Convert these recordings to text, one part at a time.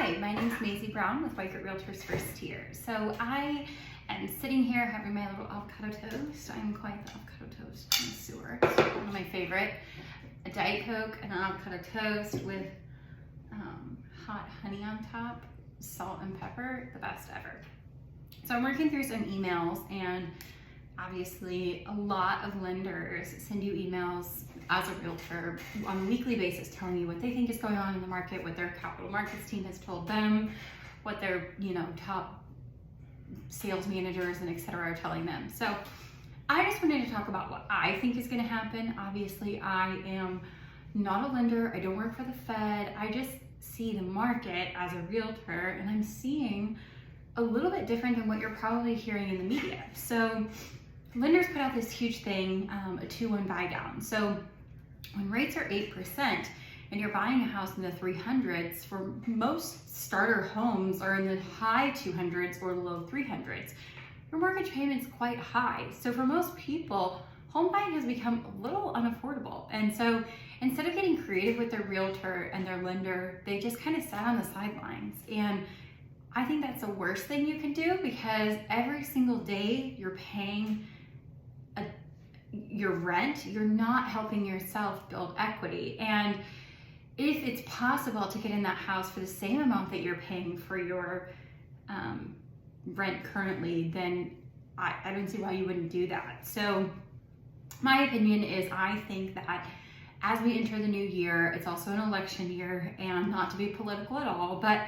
Hi, my name is Maisie Brown with Weichert Realtors First Tier. So I am sitting here having my little avocado toast. I'm quite the avocado toast connoisseur. It's one of my favorite. A Diet Coke and an avocado toast with hot honey on top, salt and pepper, the best ever. So I'm working through some emails, and obviously a lot of lenders send you emails as a realtor on a weekly basis telling you what they think is going on in the market, what their capital markets team has told them, what their top sales managers and et cetera are telling them. So I just wanted to talk about what I think is going to happen. Obviously, I am not a lender. I don't work for the Fed. I just see the market as a realtor, and I'm seeing a little bit different than what you're probably hearing in the media. So lenders put out this huge thing, a 2-1 buy down. So when rates are 8% and you're buying a house in the 300s, for most starter homes are in the high 200s or low 300s. Your mortgage payment's quite high. So for most people, home buying has become a little unaffordable. And so instead of getting creative with their realtor and their lender, they just kind of sat on the sidelines. And I think that's the worst thing you can do, because every single day you're paying your rent, you're not helping yourself build equity. And if it's possible to get in that house for the same amount that you're paying for your rent currently, then I don't see why you wouldn't do that. So my opinion is, I think that as we enter the new year, it's also an election year, and not to be political at all, but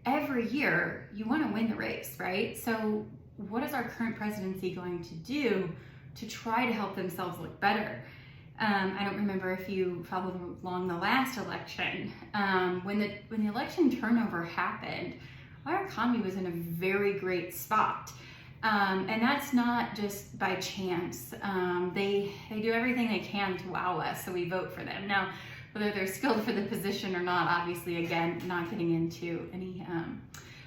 every year you want to win the race, right? So what is our current presidency going to do to try to help themselves look better? I don't remember if you followed along the last election. When the election turnover happened, our economy was in a very great spot. And that's not just by chance. They do everything they can to wow us, so we vote for them. Now, whether they're skilled for the position or not, obviously, again, not getting into any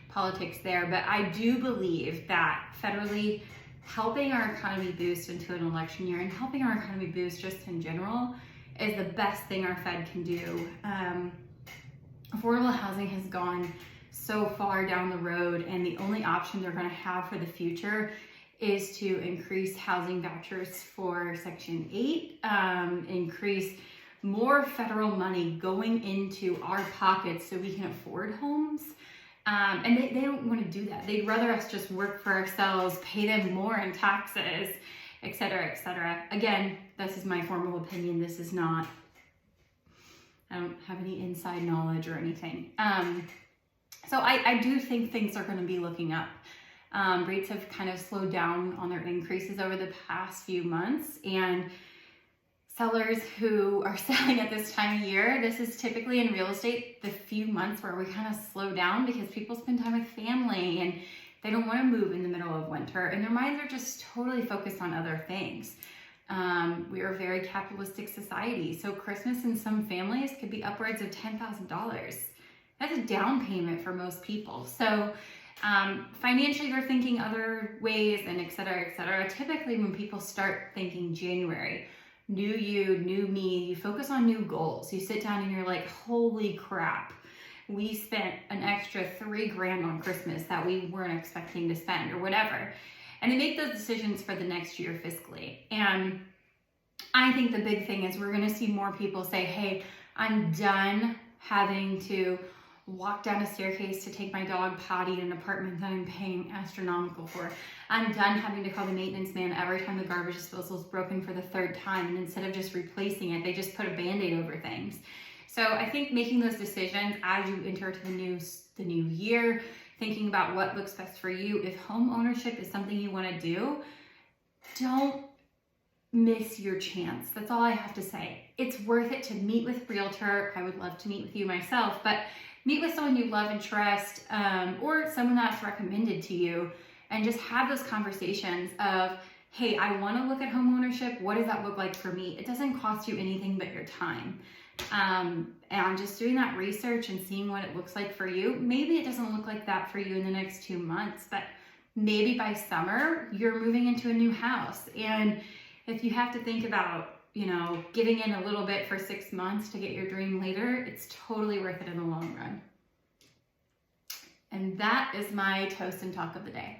politics there, but I do believe that federally helping our economy boost into an election year, and helping our economy boost just in general, is the best thing our Fed can do. Affordable housing has gone so far down the road, and the only option they're going to have for the future is to increase housing vouchers for Section 8, increase more federal money going into our pockets so we can afford homes. And they don't want to do that. They'd rather us just work for ourselves, pay them more in taxes, et cetera, et cetera. Again, this is my formal opinion. This is not, I don't have any inside knowledge or anything. So I do think things are going to be looking up. Rates have kind of slowed down on their increases over the past few months, and sellers who are selling at this time of year, this is typically in real estate the few months where we kind of slow down, because people spend time with family and they don't want to move in the middle of winter, and their minds are just totally focused on other things. We are a very capitalistic society, so Christmas in some families could be upwards of $10,000. That's a down payment for most people. So financially, they're thinking other ways, and et cetera, et cetera. Typically, when people start thinking January, new you, new me, you focus on new goals. You sit down and you're like, holy crap, we spent an extra $3,000 on Christmas that we weren't expecting to spend, or whatever. And they make those decisions for the next year fiscally. And I think the big thing is, we're going to see more people say, hey, I'm done having to walk down a staircase to take my dog potty in an apartment that I'm paying astronomical for. I'm done having to call the maintenance man every time the garbage disposal is broken for the 3rd time, and instead of just replacing it, they just put a Band-Aid over things. So I think making those decisions as you enter to the new year, thinking about what looks best for you. If home ownership is something you want to do, don't miss your chance. That's all I have to say. It's worth it to meet with a realtor. I would love to meet with you myself, but meet with someone you love and trust, or someone that's recommended to you, and just have those conversations of, hey, I want to look at home ownership. What does that look like for me? It doesn't cost you anything but your time. And just doing that research and seeing what it looks like for you. Maybe it doesn't look like that for you in the next 2 months, but maybe by summer you're moving into a new house. And if you have to think about, giving in a little bit for 6 months to get your dream later, it's totally worth it in the long run. And that is my toast and talk of the day.